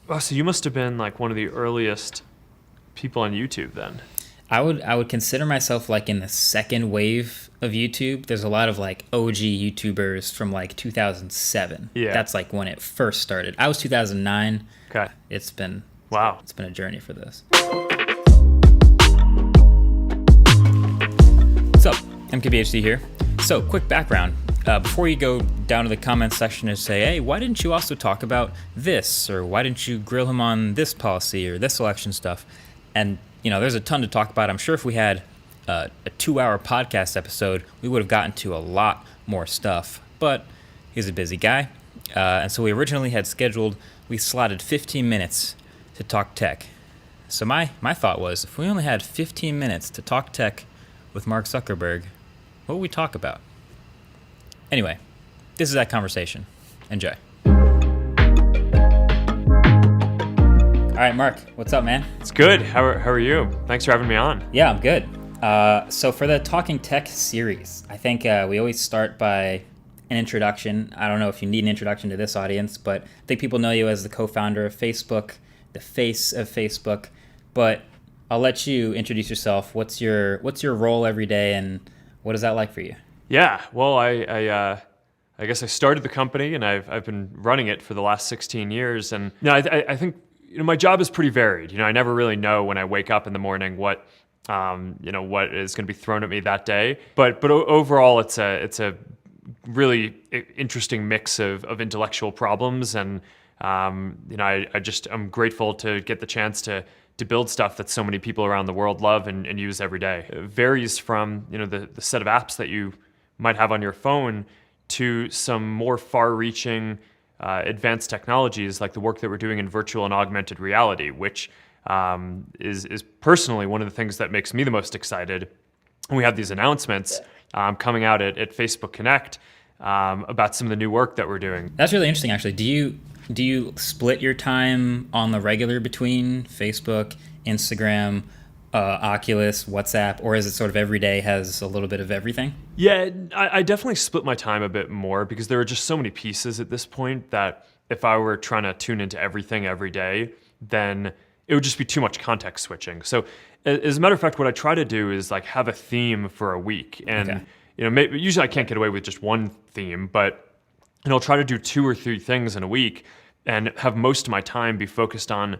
Oh, so you must have been like one of the earliest people on YouTube then. I would consider myself like in the second wave of YouTube. There's a lot of like OG YouTubers from like 2007. Yeah. That's like when it first started. I was 2009. Okay. It's been Wow. it's been a journey for this. What's up? 𝗬𝗃𝗽𝐻 here. So, quick background. Before you go down to the comments section and say, hey, why didn't you also talk about this? Or why didn't you grill him on this policy or this election stuff? And, there's a ton to talk about. I'm sure if we had a 2-hour podcast episode, we would have gotten to a lot more stuff. But he's a busy guy. And so we originally had we slotted 15 minutes to talk tech. So my thought was, if we only had 15 minutes to talk tech with Mark Zuckerberg, what would we talk about? Anyway, this is that conversation. Enjoy. All right, Mark, what's up, man? It's good. How are you? Thanks for having me on. Yeah, I'm good. So for the Talking Tech series, I think we always start by an introduction. I don't know if you need an introduction to this audience, but I think people know you as the co-founder of Facebook, the face of Facebook. But I'll let you introduce yourself. What's your role every day, and what is that like for you? Yeah. Well, I guess I started the company and I've been running it for the last 16 years. And I think my job is pretty varied. I never really know when I wake up in the morning what what is going to be thrown at me that day. But overall, it's a really interesting mix of intellectual problems, and I'm grateful to get the chance to build stuff that so many people around the world love and use every day. It varies from the set of apps that you might have on your phone to some more far-reaching advanced technologies like the work that we're doing in virtual and augmented reality, which is personally one of the things that makes me the most excited. And we have these announcements coming out at Facebook Connect about some of the new work that we're doing. That's really interesting, actually. Do you split your time on the regular between Facebook, Instagram, Oculus, WhatsApp, or is it sort of every day has a little bit of everything? Yeah, I definitely split my time a bit more because there are just so many pieces at this point that if I were trying to tune into everything every day, then it would just be too much context switching. So as a matter of fact, what I try to do is like have a theme for a week. And maybe, usually I can't get away with just one theme, but I'll try to do 2 or 3 things in a week and have most of my time be focused on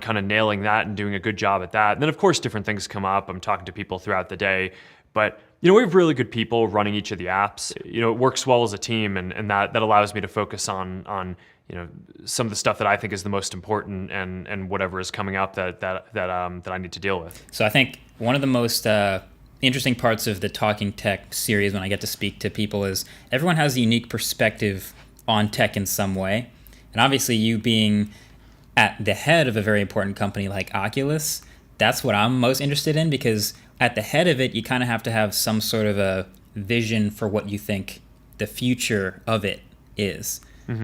kind of nailing that and doing a good job at that. And then of course different things come up. I'm talking to people throughout the day, but we have really good people running each of the apps. It works well as a team, and that allows me to focus on some of the stuff that I think is the most important and whatever is coming up that I need to deal with. So I think one of the most interesting parts of the Talking Tech series when I get to speak to people is everyone has a unique perspective on tech in some way. And obviously you being at the head of a very important company like Oculus, that's what I'm most interested in, because at the head of it, you kind of have to have some sort of a vision for what you think the future of it is,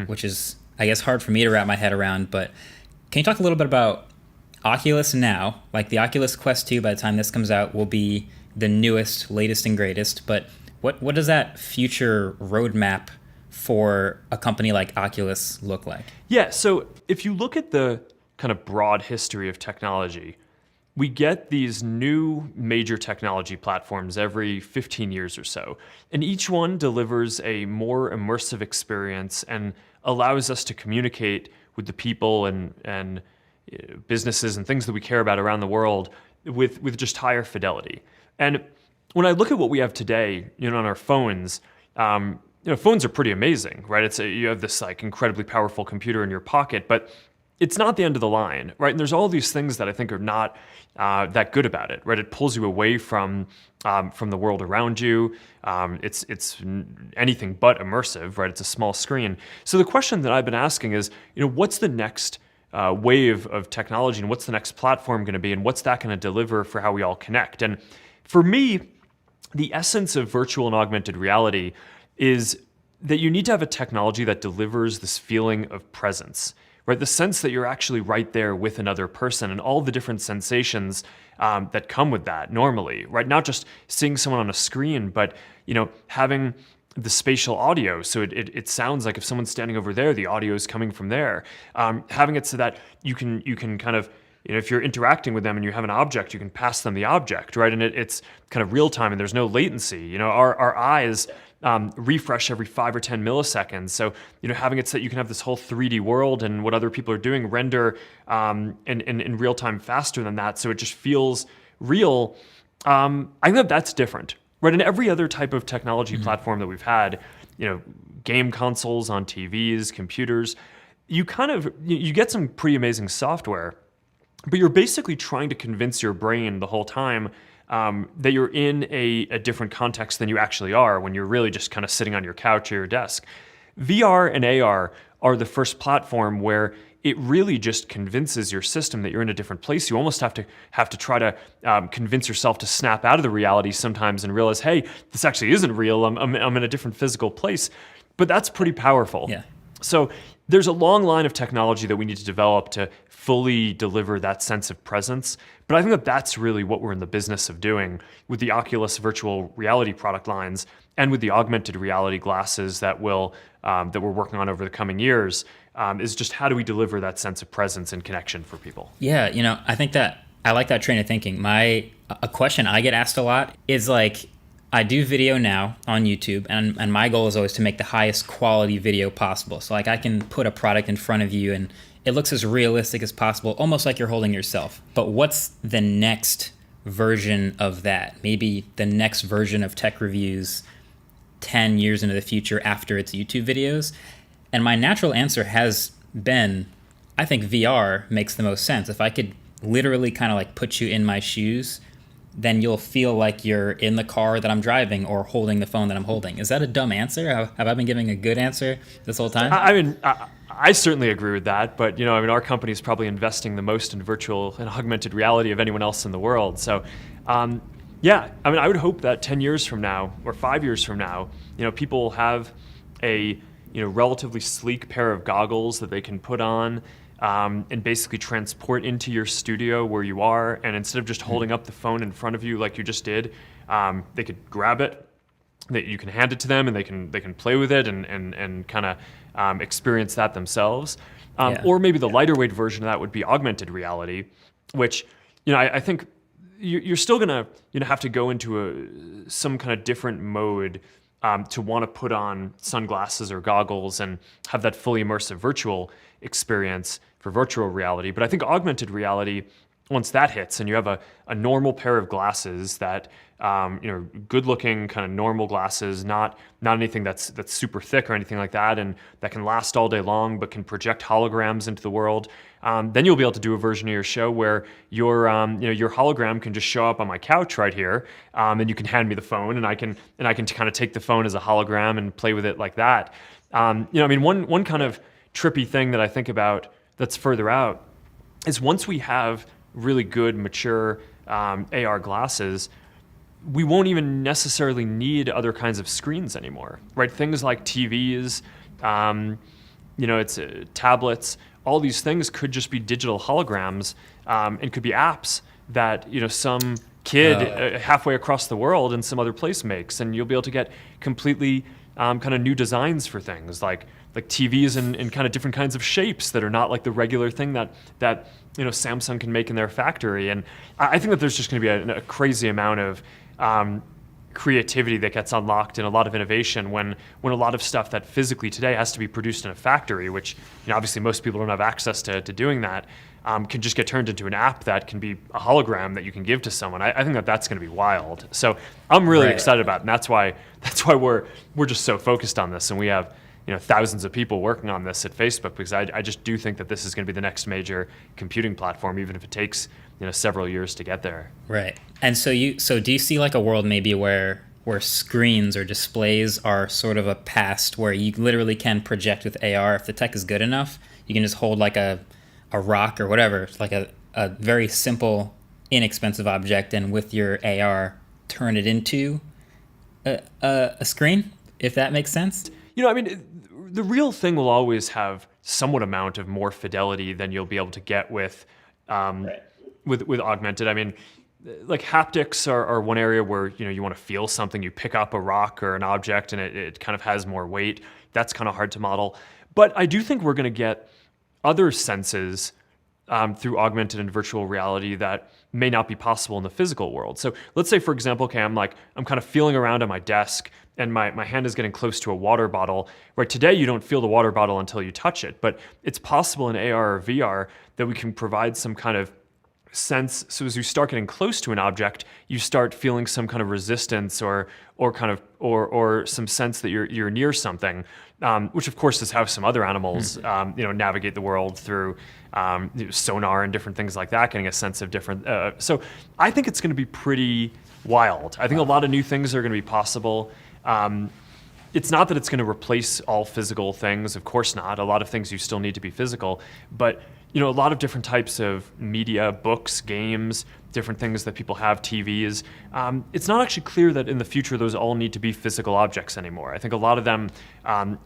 which is, I guess, hard for me to wrap my head around. But can you talk a little bit about Oculus now? Like the Oculus Quest 2, by the time this comes out, will be the newest, latest, and greatest. But what does that future roadmap for a company like Oculus look like? Yeah, so if you look at the kind of broad history of technology, we get these new major technology platforms every 15 years or so. And each one delivers a more immersive experience and allows us to communicate with the people and businesses and things that we care about around the world with just higher fidelity. And when I look at what we have today, on our phones, phones are pretty amazing, right? You have this like incredibly powerful computer in your pocket, but it's not the end of the line, right? And there's all these things that I think are not that good about it, right? It pulls you away from the world around you. It's anything but immersive, right? It's a small screen. So the question that I've been asking is, what's the next wave of technology, and what's the next platform going to be, and what's that going to deliver for how we all connect? And for me, the essence of virtual and augmented reality is that you need to have a technology that delivers this feeling of presence, right? The sense that you're actually right there with another person and all the different sensations that come with that normally, right? Not just seeing someone on a screen, but having the spatial audio, so it sounds like if someone's standing over there, the audio is coming from there. Having it so that you can kind of, if you're interacting with them and you have an object, you can pass them the object, right? And it's kind of real time and there's no latency. Our eyes refresh every 5 or 10 milliseconds. So, having it so that you can have this whole 3D world and what other people are doing render in real time faster than that. So it just feels real. I think that that's different, right? In every other type of technology platform that we've had, game consoles on TVs, computers, you get some pretty amazing software, but you're basically trying to convince your brain the whole time that you're in a different context than you actually are when you're really just kind of sitting on your couch or your desk. VR and AR are the first platform where it really just convinces your system that you're in a different place. You almost have to try to convince yourself to snap out of the reality sometimes and realize, hey, this actually isn't real. I'm in a different physical place. But that's pretty powerful. Yeah. So there's a long line of technology that we need to develop to fully deliver that sense of presence. But I think that that's really what we're in the business of doing with the Oculus virtual reality product lines and with the augmented reality glasses that we're working on over the coming years, is just how do we deliver that sense of presence and connection for people? Yeah, I think that I like that train of thinking. A question I get asked a lot is like, I do video now on YouTube, and my goal is always to make the highest quality video possible. So like I can put a product in front of you and it looks as realistic as possible, almost like you're holding yourself. But what's the next version of that? Maybe the next version of tech reviews 10 years into the future after its YouTube videos? And my natural answer has been, I think VR makes the most sense. If I could literally kind of like put you in my shoes, then you'll feel like you're in the car that I'm driving or holding the phone that I'm holding. Is that a dumb answer? Have I been giving a good answer this whole time? I mean, I certainly agree with that, but our company is probably investing the most in virtual and augmented reality of anyone else in the world. So, yeah, I mean, I would hope that 10 years from now or 5 years from now, people will have a relatively sleek pair of goggles that they can put on and basically transport into your studio where you are. And instead of just holding up the phone in front of you like you just did, they could grab it, that you can hand it to them, and they can play with it and kind of experience that themselves. Or maybe the lighter weight version of that would be augmented reality, which I think you're still gonna have to go into some kind of different mode to want to put on sunglasses or goggles and have that fully immersive virtual experience for virtual reality. But I think augmented reality, once that hits and you have a normal pair of glasses that, good looking kind of normal glasses, not anything that's super thick or anything like that, and that can last all day long but can project holograms into the world, then you'll be able to do a version of your show where your hologram can just show up on my couch right here, and you can hand me the phone and I can kind of take the phone as a hologram and play with it like that. One kind of trippy thing that I think about that's further out is once we have really good, mature AR glasses, we won't even necessarily need other kinds of screens anymore, right? Things like TVs, tablets, all these things could just be digital holograms and could be apps that, some kid halfway across the world in some other place makes, and you'll be able to get completely kind of new designs for things like TVs in kind of different kinds of shapes that are not like the regular thing that Samsung can make in their factory. And I think that there's just going to be a crazy amount of creativity that gets unlocked and a lot of innovation when a lot of stuff that physically today has to be produced in a factory, which obviously most people don't have access to doing that, can just get turned into an app that can be a hologram that you can give to someone. I think that that's going to be wild. So I'm really excited about it, and that's why we're just so focused on this, and we have thousands of people working on this at Facebook, because I just do think that this is going to be the next major computing platform, even if it takes several years to get there. Right. And so do you see like a world maybe where screens or displays are sort of a past, where you literally can project with AR if the tech is good enough? You can just hold like a rock or whatever, like a very simple, inexpensive object, and with your AR turn it into a screen, if that makes sense? The real thing will always have somewhat amount of more fidelity than you'll be able to get with augmented. like haptics are one area where you want to feel something. You pick up a rock or an object and it kind of has more weight. That's kind of hard to model. But I do think we're going to get other senses through augmented and virtual reality that may not be possible in the physical world. So let's say, for example, okay, I'm kind of feeling around on my desk and my hand is getting close to a water bottle. Right, today you don't feel the water bottle until you touch it, but it's possible in AR or VR that we can provide some kind of sense. So as you start getting close to an object, you start feeling some kind of resistance or some sense that you're near something, which of course is how some other animals navigate the world through sonar and different things like that, getting a sense of different. So I think it's going to be pretty wild. I think a lot of new things are going to be possible. It's not that it's going to replace all physical things. Of course not. A lot of things you still need to be physical, but a lot of different types of media, books, games, different things that people have, TVs. It's not actually clear that in the future those all need to be physical objects anymore. I think a lot of them,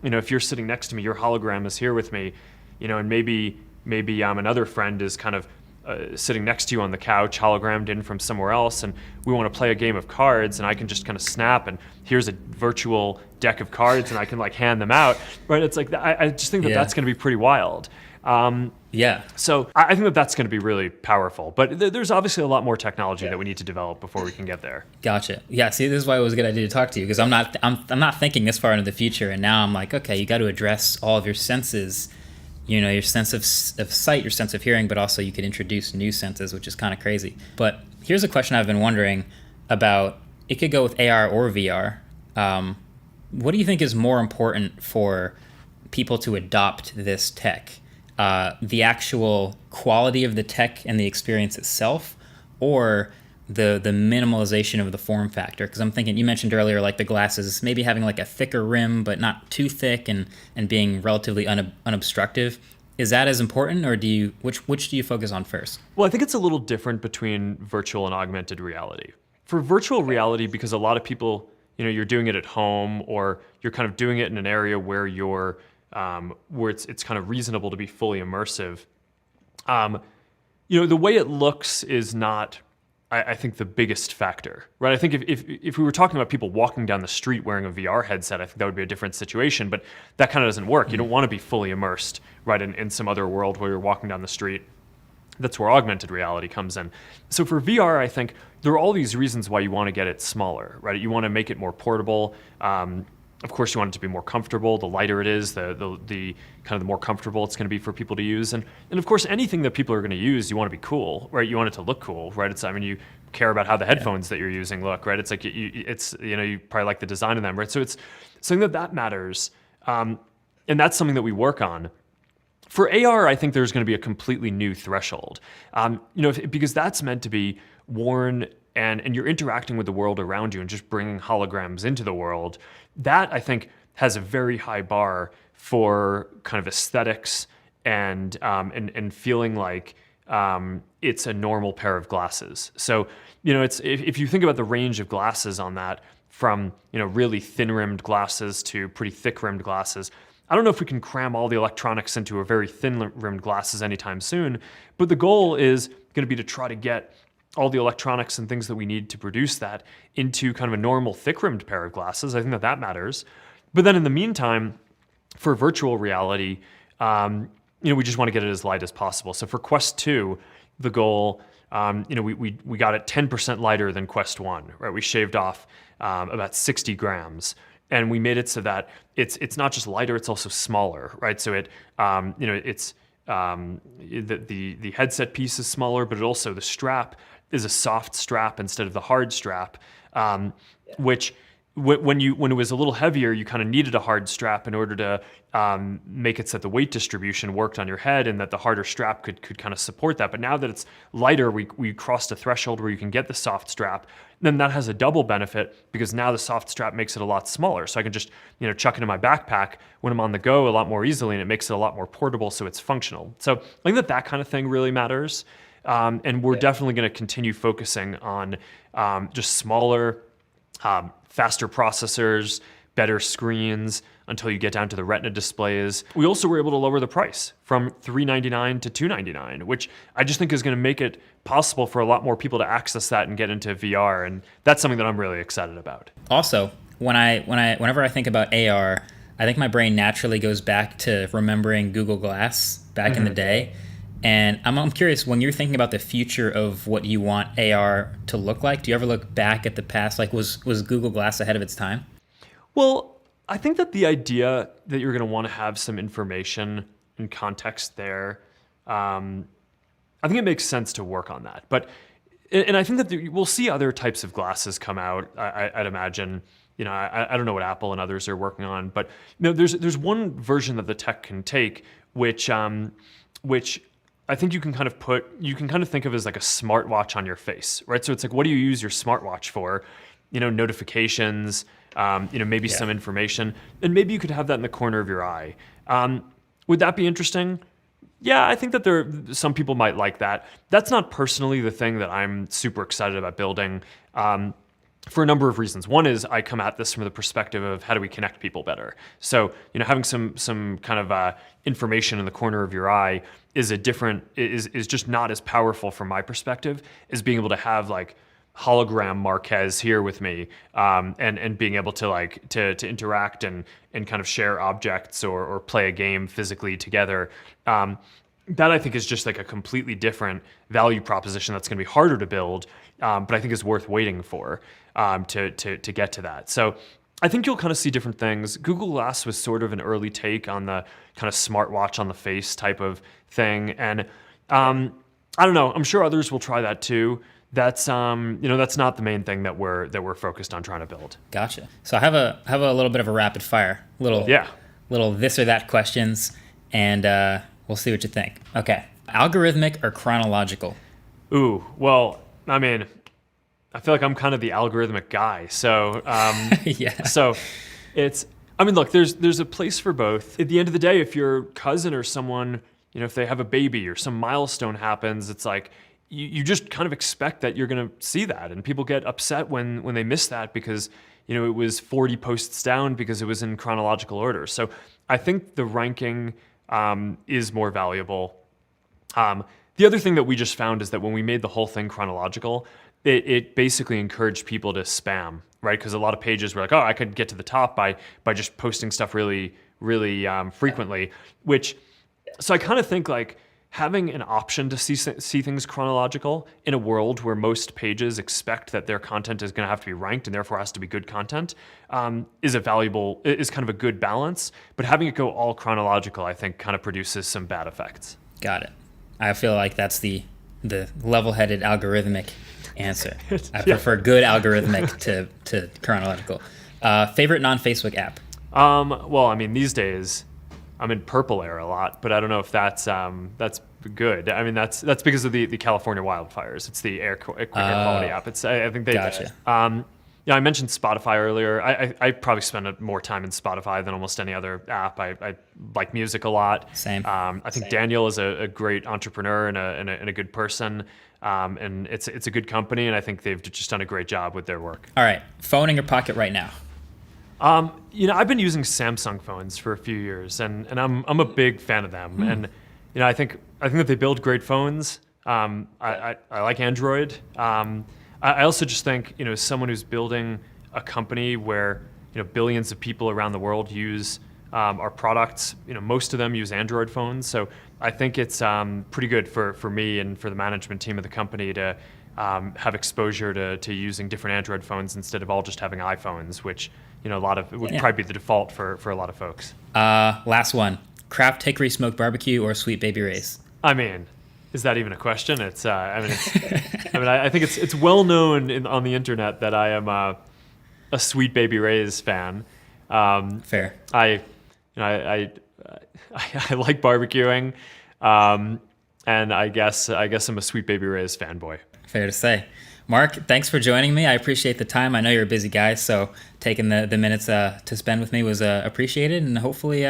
if you're sitting next to me, your hologram is here with me, and maybe another friend is kind of sitting next to you on the couch, hologrammed in from somewhere else, and we want to play a game of cards, and I can just kind of snap, and here's a virtual deck of cards, and I can hand them out. Right? It's like I just think that that's going to be pretty wild. So I think that that's going to be really powerful, but there's obviously a lot more technology that we need to develop before we can get there. Gotcha. Yeah. See, this is why it was a good idea to talk to you, because I'm not thinking this far into the future, and now I'm like, okay, you got to address all of your senses, your sense of sight, your sense of hearing, but also you could introduce new senses, which is kind of crazy. But here's a question I've been wondering about. It could go with AR or VR. What do you think is more important for people to adopt this tech? The actual quality of the tech and the experience itself, or the minimalization of the form factor? Because I'm thinking, you mentioned earlier, like the glasses maybe having like a thicker rim but not too thick, and being relatively unobstructive. Is that as important, or which do you focus on first? Well, I think it's a little different between virtual and augmented reality. For virtual reality, because a lot of people, you're doing it at home, or you're kind of doing it in an area where you're where it's kind of reasonable to be fully immersive. The way it looks is not, I think, the biggest factor, right? I think if we were talking about people walking down the street wearing a VR headset, I think that would be a different situation, but that kind of doesn't work. You don't want to be fully immersed, right, in some other world where you're walking down the street. That's where augmented reality comes in. So for VR, I think there are all these reasons why you want to get it smaller, right? You want to make it more portable. Of course, you want it to be more comfortable. The lighter it is, the kind of the more comfortable it's going to be for people to use. And of course, anything that people are going to use, you want to be cool, right? You want it to look cool, right? You care about how the headphones that you're using look, right? It's like you probably like the design of them, right? So it's something that matters, and that's something that we work on. For AR, I think there's going to be a completely new threshold, because that's meant to be worn and you're interacting with the world around you and just bringing holograms into the world. That, I think, has a very high bar for kind of aesthetics and feeling like it's a normal pair of glasses. So, it's if you think about the range of glasses on that, from really thin-rimmed glasses to pretty thick-rimmed glasses, I don't know if we can cram all the electronics into a very thin-rimmed glasses anytime soon, but the goal is going to be to try to get all the electronics and things that we need to produce that into kind of a normal thick-rimmed pair of glasses. I think that matters. But then in the meantime, for virtual reality, we just want to get it as light as possible. So for Quest 2, the goal, we got it 10% lighter than Quest 1, right? We shaved off about 60 grams. And we made it so that it's not just lighter, it's also smaller, right? So it's the headset piece is smaller, but the strap is a soft strap instead of the hard strap, which when it was a little heavier, you kind of needed a hard strap in order to make it so that the weight distribution worked on your head and that the harder strap could kind of support that. But now that it's lighter, we crossed a threshold where you can get the soft strap. Then that has a double benefit, because now the soft strap makes it a lot smaller. So I can just chuck it in my backpack when I'm on the go a lot more easily, and it makes it a lot more portable, so it's functional. So I think that kind of thing really matters. And we're definitely going to continue focusing on just smaller, faster processors, better screens, until you get down to the Retina displays. We also were able to lower the price from $399 to $299, which I just think is going to make it possible for a lot more people to access that and get into VR. And that's something that I'm really excited about. Also, whenever I think about AR, I think my brain naturally goes back to remembering Google Glass back in the day. And I'm curious, when you're thinking about the future of what you want AR to look like, do you ever look back at the past? Like, was Google Glass ahead of its time? Well, I think that the idea that you're going to want to have some information and context there, I think it makes sense to work on that. And I think that we'll see other types of glasses come out. I'd imagine. I don't know what Apple and others are working on, but there's one version that the tech can take, which I think you can kind of think of as like a smartwatch on your face, right? So it's like, what do you use your smartwatch for? Notifications, maybe some information, and maybe you could have that in the corner of your eye. Would that be interesting? Yeah, I think that some people might like that. That's not personally the thing that I'm super excited about building. For a number of reasons. One is I come at this from the perspective of how do we connect people better. So, having some kind of information in the corner of your eye is just not as powerful from my perspective as being able to have like hologram Marquez here with me, and being able to to interact and kind of share objects or play a game physically together. That I think is just like a completely different value proposition that's going to be harder to build, but I think is worth waiting for to get to that. So I think you'll kind of see different things. Google Glass was sort of an early take on the kind of smartwatch on the face type of thing, and I don't know. I'm sure others will try that too. That's that's not the main thing that we're focused on trying to build. Gotcha. So I have a little bit of a rapid fire, little this or that questions, and we'll see what you think. Okay, algorithmic or chronological? Ooh, well, I mean, I feel like I'm kind of the algorithmic guy. So yeah. So look, there's a place for both. At the end of the day, if your cousin or someone, if they have a baby or some milestone happens, it's like you just kind of expect that you're going to see that, and people get upset when they miss that because it was 40 posts down because it was in chronological order. So I think the ranking is more valuable. The other thing that we just found is that when we made the whole thing chronological, it basically encouraged people to spam, right? Because a lot of pages were like, oh, I could get to the top by just posting stuff really, really frequently. So I kind of think like having an option to see things chronological in a world where most pages expect that their content is going to have to be ranked and therefore has to be good content is kind of a good balance. But having it go all chronological, I think, kind of produces some bad effects. Got it. I feel like that's the level-headed algorithmic answer. I prefer good algorithmic to chronological. Favorite non-Facebook app? Well, I mean, these days I'm in Purple Air a lot, but I don't know if that's good. I mean, that's because of the California wildfires. It's the air quality app. I think they. Gotcha. I mentioned Spotify earlier. I probably spend more time in Spotify than almost any other app. I like music a lot. Same. I think Daniel is a great entrepreneur and a good person. And it's a good company, and I think they've just done a great job with their work. All right, phone in your pocket right now. I've been using Samsung phones for a few years, and I'm a big fan of them. And I think that they build great phones. I like Android. I also just think, as someone who's building a company where billions of people around the world use our products, most of them use Android phones. So I think it's pretty good for me and for the management team of the company to have exposure to using different Android phones instead of all just having iPhones, which it would probably be the default for a lot of folks. Last one: Craft Hickory Smoked Barbecue or Sweet Baby Ray's? I mean, is that even a question? I think it's well known on the internet that I am a Sweet Baby Ray's fan. Fair. I like barbecuing, and I guess I'm a Sweet Baby Ray's fanboy. Fair to say. Mark, thanks for joining me. I appreciate the time. I know you're a busy guy, so taking the minutes to spend with me was appreciated, and hopefully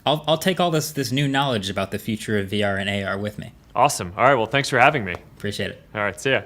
I'll take all this new knowledge about the future of VR and AR with me. Awesome. All right. Well, thanks for having me. Appreciate it. All right. See ya.